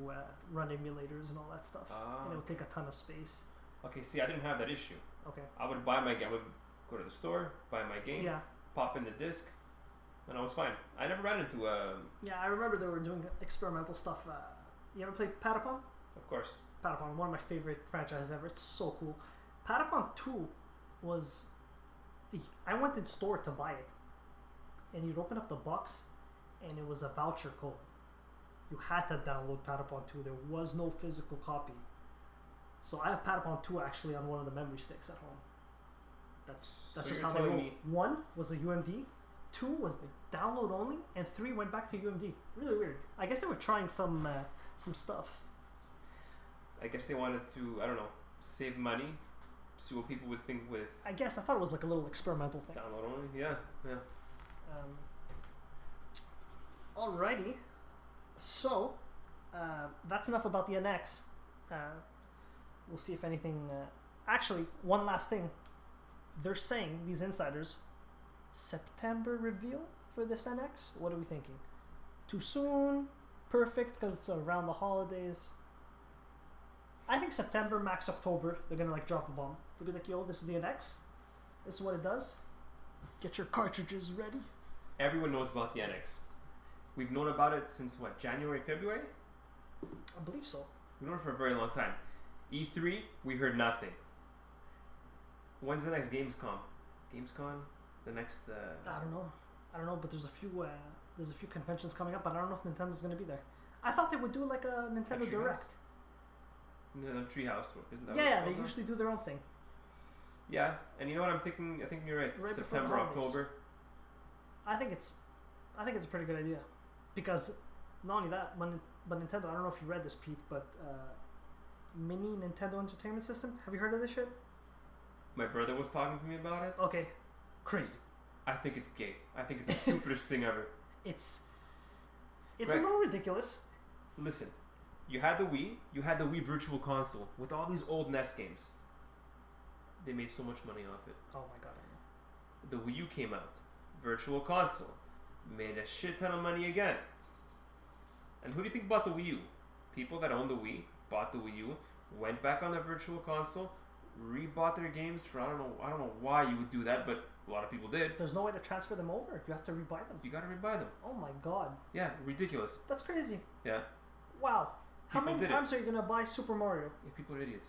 S1: run emulators and all that stuff. And it would take a ton of space.
S2: Okay, see, I didn't have that issue.
S1: Okay.
S2: I would buy my game. I would go to the store, buy my game,
S1: Yeah.
S2: pop in the disc, and I was fine. I never ran into
S1: Yeah, I remember they were doing experimental stuff. You ever played Patapon?
S2: Of course.
S1: Patapon, one of my favorite franchises ever. It's so cool. Patapon 2 was... I went in store to buy it. And you'd open up the box, and it was a voucher code. You had to download Patapon 2. There was no physical copy. So I have Patapon 2 actually on one of the memory sticks at home. That's
S2: So
S1: just
S2: you're
S1: how they
S2: telling
S1: roll.
S2: me-
S1: 1 was the UMD, 2 was the download only, and 3 went back to UMD. Really weird. I guess they were trying some stuff.
S2: I guess they wanted to, I don't know, save money, see what people would think with
S1: I guess I thought it was like a little experimental thing.
S2: download only. Yeah.
S1: Alrighty. So, that's enough about the NX. We'll see if anything... actually, one last thing. They're saying, these insiders, September reveal for this NX? What are we thinking? Too soon? Perfect because it's around the holidays? I think September, max October, they're going to like drop a bomb. They'll be like, yo, this is the NX. This is what it does. Get your cartridges ready.
S2: Everyone knows about the NX. We've known about it since what, January, February?
S1: I believe so.
S2: We've known it for a very long time. E3, we heard nothing. When's the next Gamescom? Gamescom? The next...
S1: I don't know, but there's a few conventions coming up, but I don't know if Nintendo's going to be there. I thought they would do like a Nintendo
S2: Treehouse?
S1: Direct.
S2: No, Treehouse, isn't that what
S1: Yeah,
S2: it's
S1: they
S2: called
S1: usually do their own thing.
S2: now? Yeah, and you know what I'm thinking? I think you're right.
S1: Right before the
S2: September,
S1: holidays.
S2: October.
S1: I think it's a pretty good idea, because not only that, but Nintendo. I don't know if you read this, Pete, but mini Nintendo Entertainment System. Have you heard of this shit?
S2: My brother was talking to me about it.
S1: Okay, crazy.
S2: I think it's gay. I think it's the stupidest thing ever.
S1: It's
S2: Greg,
S1: a little ridiculous.
S2: Listen, you had the Wii Virtual Console with all these old NES games. They made so much money off it.
S1: Oh my god, I know.
S2: The Wii U came out. Virtual Console. Made a shit ton of money again. And who do you think bought the Wii U? People that owned the Wii bought the Wii U, went back on the Virtual Console, rebought their games for I don't know why you would do that, but a lot of people did.
S1: There's no way to transfer them over. You have to rebuy them.
S2: You gotta rebuy them.
S1: Oh my god,
S2: Yeah, ridiculous.
S1: that's crazy.
S2: Yeah.
S1: Wow. How
S2: People
S1: many
S2: did
S1: times are you gonna buy Super Mario?
S2: Yeah, people are idiots.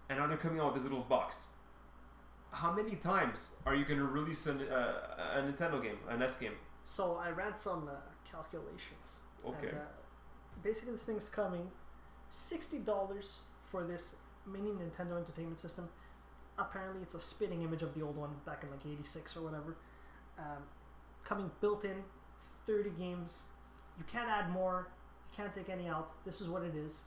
S2: And now they're coming out with this little box. How many times are you gonna release a Nintendo game, a NES game?
S1: So I ran some calculations.
S2: Okay.
S1: And, basically, this thing's coming $60 for this mini Nintendo Entertainment System. Apparently, it's a spitting image of the old one back in like '86 or whatever. Coming built in, 30 games. You can't add more. You can't take any out. This is what it is.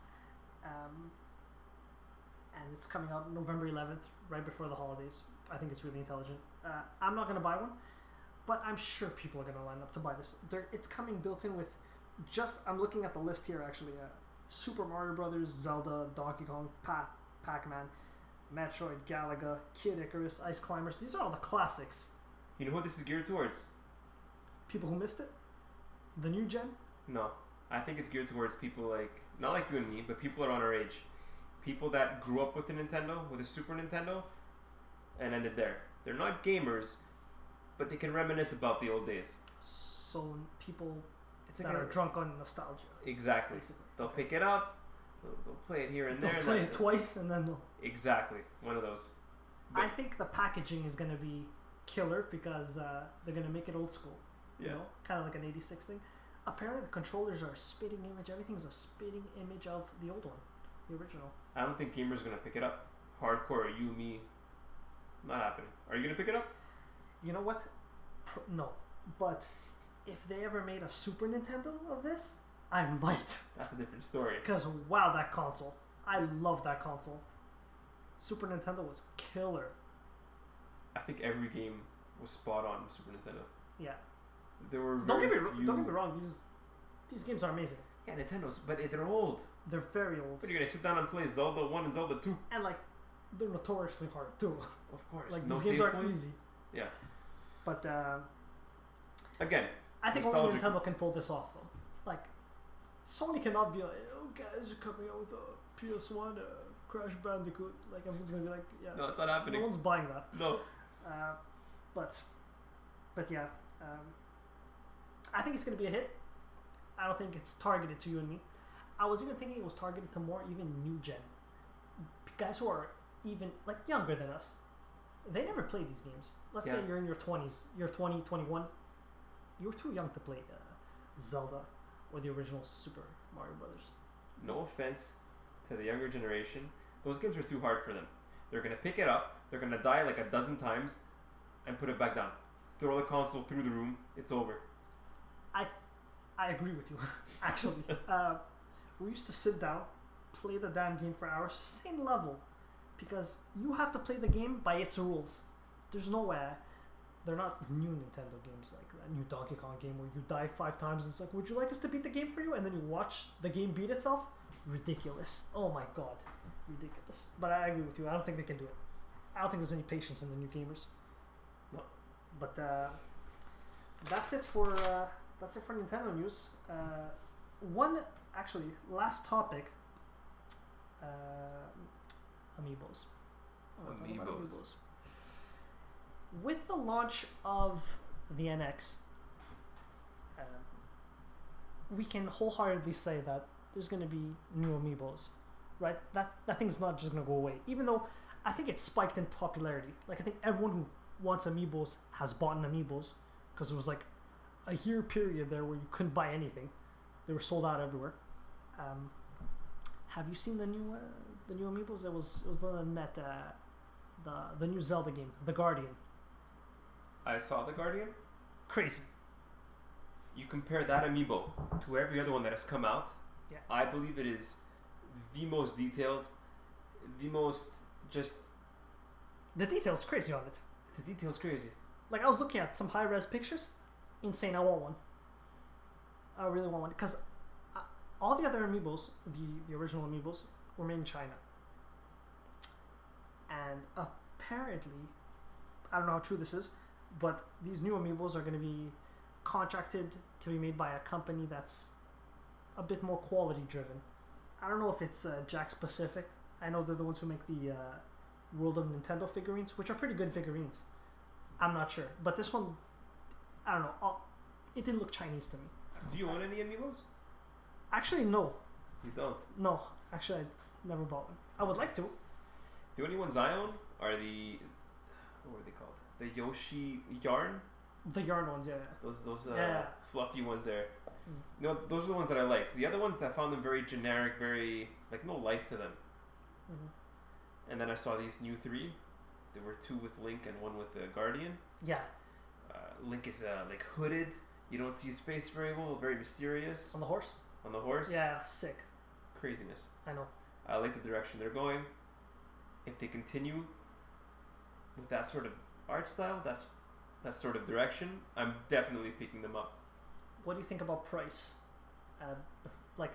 S1: And it's coming out November 11th, right before the holidays. I think it's really intelligent. I'm not going to buy one, but I'm sure people are going to line up to buy this. It's coming built in with I'm looking at the list here actually. Super Mario Brothers, Zelda, Donkey Kong, Pac-Man, Metroid, Galaga, Kid Icarus, Ice Climbers. These are all the classics.
S2: You know what this is geared towards?
S1: People who missed it? The new gen?
S2: No. I think it's geared towards people like, not like you and me, but people around our age. People that grew up with a Nintendo, with a Super Nintendo, and ended there. They're not gamers, but they can reminisce about the old days.
S1: So people
S2: It's
S1: that
S2: like
S1: are drunk on nostalgia.
S2: Exactly.
S1: Basically.
S2: They'll pick it up, they'll play it here and there.
S1: They'll
S2: and
S1: play
S2: that's
S1: it twice and then they'll...
S2: Exactly. One of those. But
S1: I think the packaging is going to be killer because they're going to make it old school. You
S2: Yeah.
S1: know? Kind of like an 86 thing. Apparently the controllers are a spitting image. Everything's a spitting image of the old one. The original.
S2: I don't think gamers are going to pick it up. Hardcore, you, me, not happening. Are you going to pick it up?
S1: You know what? No. But if they ever made a Super Nintendo of this, I might.
S2: That's a different story.
S1: Because, wow, that console. I love that console. Super Nintendo was killer.
S2: I think every game was spot on with Super Nintendo.
S1: Yeah.
S2: There were
S1: Don't
S2: very
S1: get me wrong. These games are amazing.
S2: Yeah, Nintendo's, but they're old.
S1: They're very old.
S2: But you're gonna sit down and play Zelda 1 and Zelda 2.
S1: And like, they're notoriously hard too.
S2: Of course.
S1: Like,
S2: no
S1: these games
S2: save
S1: aren't
S2: points.
S1: easy.
S2: Yeah.
S1: But
S2: Again,
S1: I think
S2: nostalgic.
S1: only Nintendo can pull this off though. Like, Sony cannot be like, oh guys, you're coming out with a PS1 Crash Bandicoot. Like, everyone's gonna be like, yeah.
S2: No, it's not happening.
S1: No one's buying that.
S2: No.
S1: But yeah, I think it's gonna be a hit. I don't think it's targeted to you and me. I was even thinking it was targeted to more even new gen guys who are even like younger than us. They never played these games. Let's say you're in your 20s, you're 20, 21. You're too young to play Zelda or the original Super Mario Brothers.
S2: No offense to the younger generation, those games are too hard for them. They're gonna pick it up, they're gonna die like a dozen times, and put it back down. Throw the console through the room. It's over.
S1: I agree with you. Actually, we used to sit down, play the damn game for hours, same level, because you have to play the game by its rules. There's no way. They're not new Nintendo games like that new Donkey Kong game where you die 5 times and it's like, would you like us to beat the game for you? And then you watch the game beat itself. Ridiculous. Oh my god, ridiculous. But I agree with you. I don't think they can do it. I don't think there's any patience in the new gamers.
S2: No.
S1: But that's it for Nintendo news. One actually last topic. Amiibos. I wanna talk about Amiibos. With the launch of the NX, we can wholeheartedly say that there's going to be new Amiibos, right? That thing's not just going to go away. Even though I think it spiked in popularity. Like, I think everyone who wants Amiibos has bought an Amiibos because it was like a year period there where you couldn't buy anything. They were sold out everywhere. Have you seen the new Amiibos? It was the net the new Zelda game, The Guardian.
S2: I saw The Guardian.
S1: Crazy.
S2: You compare that Amiibo to every other one that has come out.
S1: Yeah.
S2: I believe it is the most detailed, the most just.
S1: The detail's crazy on it.
S2: The detail's crazy.
S1: Like, I was looking at some high-res pictures. Insane. I want one. I really want one because all the other Amiibos, the original Amiibos, were made in China. And apparently, I don't know how true this is, but these new Amiibos are going to be contracted to be made by a company that's a bit more quality driven. I don't know if it's Jack specific. I know they're the ones who make the World of Nintendo figurines, which are pretty good figurines. I'm not sure, but this one, I don't know. It didn't look Chinese to me.
S2: Do you own any Amiibos?
S1: Actually, no.
S2: You don't?
S1: No, actually, I never bought one. I would like to.
S2: The only ones I own are the, what are they called? The Yoshi yarn.
S1: The yarn ones, yeah.
S2: Those
S1: yeah.
S2: fluffy ones there. No, those are the ones that I like. The other ones, I found them very generic, very like no life to them.
S1: Mm-hmm.
S2: And then I saw these new 3. There were 2 with Link and 1 with the Guardian.
S1: Yeah.
S2: Link is like hooded. You don't see his face very well. Very mysterious.
S1: On the horse.
S2: On the horse.
S1: Yeah, sick.
S2: Craziness.
S1: I know.
S2: I like the direction they're going. If they continue with that sort of art style, that sort of direction, I'm definitely picking them up.
S1: What do you think about price? Like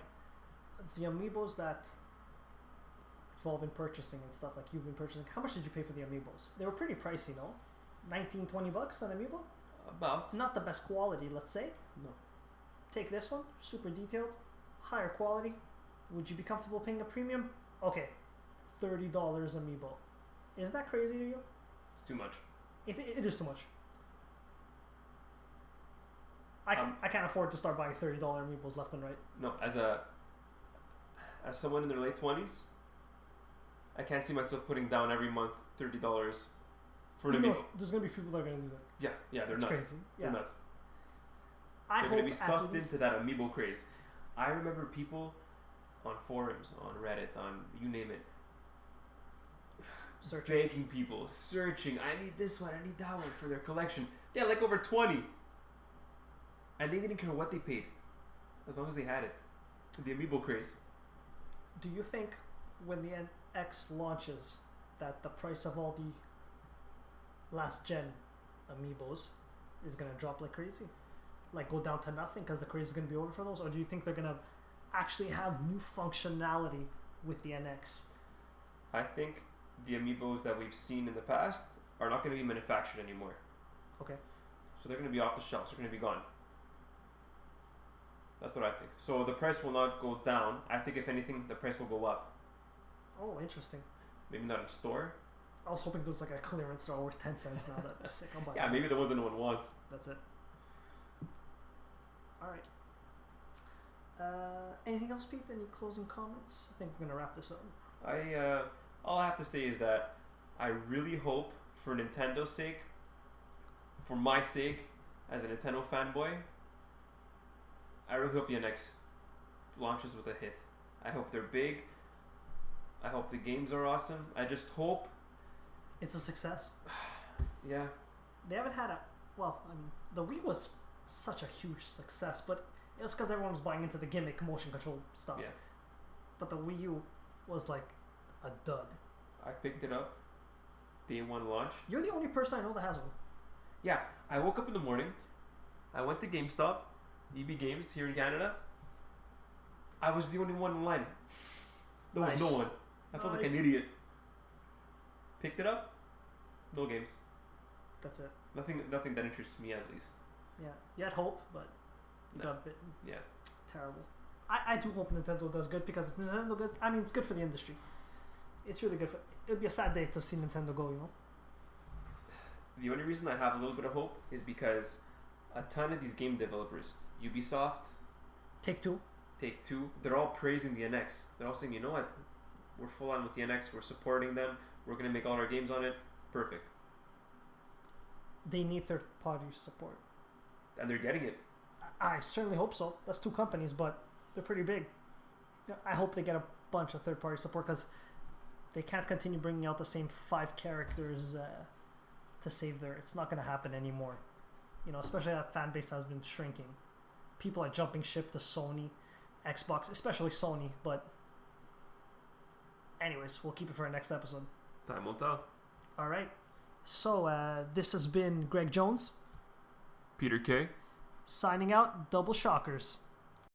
S1: the Amiibos that you've all been purchasing and stuff, like you've been purchasing. How much did you pay for the Amiibos? They were pretty pricey, no? $19, $20 an Amiibo?
S2: About.
S1: Not the best quality, let's say.
S2: No.
S1: Take this one, super detailed, higher quality. Would you be comfortable paying a premium? Okay, $30 Amiibo. Is that crazy to you?
S2: It's too much.
S1: It is too much. I can't afford to start buying $30 Amiibos left and right.
S2: No, as someone in their late 20s, I can't see myself putting down every month $30 for an Amiibo.
S1: There's gonna be people that are gonna do that.
S2: Yeah, they're
S1: It's
S2: nuts.
S1: crazy. Yeah.
S2: They're nuts.
S1: They're
S2: gonna be sucked into that Amiibo craze. I remember people on forums, on Reddit, on you name it, begging people, searching. I need this one. I need that one for their collection. Yeah, like over 20. And they didn't care what they paid, as long as they had it. The amiibo craze.
S1: Do you think when the NX launches that the price of all the last gen amiibos is gonna drop like crazy? Like go down to nothing because the craze is gonna be over for those? Or do you think they're gonna actually have new functionality with the NX?
S2: I think the amiibos that we've seen in the past are not going to be manufactured anymore.
S1: Okay.
S2: So they're going to be off the shelves. They're going to be gone. That's what I think. So the price will not go down. I think if anything, the price will go up.
S1: Oh, interesting.
S2: Maybe not in store.
S1: I was hoping there was like a clearance store worth 10 cents now. That's sick. I'll buy
S2: Yeah,
S1: that.
S2: maybe the ones that no one wants.
S1: That's it. All right. Anything else, Pete? Any closing comments? I think we're gonna wrap this up.
S2: All I have to say is that I really hope, for Nintendo's sake, for my sake, as a Nintendo fanboy, I really hope the NX launches with a hit. I hope they're big. I hope the games are awesome. I just hope
S1: it's a success.
S2: Yeah.
S1: They haven't had a the Wii was such a huge success, but it was because everyone was buying into the gimmick motion control stuff.
S2: Yeah.
S1: But the Wii U was like a dud.
S2: I picked it up day one launch.
S1: You're the only person I know that has one.
S2: Yeah, I woke up in the morning. I went to GameStop, EB Games here in Canada. I was the only one in line. There was no one. I felt like an idiot. Picked it up. No games.
S1: That's it.
S2: Nothing that interests me, at least.
S1: Yeah, you had hope, but you got bitten.
S2: Yeah.
S1: Terrible. I do hope Nintendo does good, because if Nintendo does, I mean, it's good for the industry. It's really good for. It'd be a sad day to see Nintendo go, you know.
S2: The only reason I have a little bit of hope is because a ton of these game developers, Ubisoft,
S1: Take-Two,
S2: they're all praising the NX. They're all saying, you know what, we're full on with the NX. We're supporting them. We're gonna make all our games on it. Perfect.
S1: They need third-party support,
S2: And they're getting it.
S1: I certainly hope so. That's two companies, but they're pretty big. I hope they get a bunch of third-party support, because they can't continue bringing out the same 5 characters to save their. It's not going to happen anymore. You know, especially that fan base has been shrinking. People are jumping ship to Sony, Xbox, especially Sony. But anyways, we'll keep it for our next episode.
S2: Time will tell.
S1: All right. So this has been Greg Jones.
S2: Peter K.
S1: Signing out. Double shockers.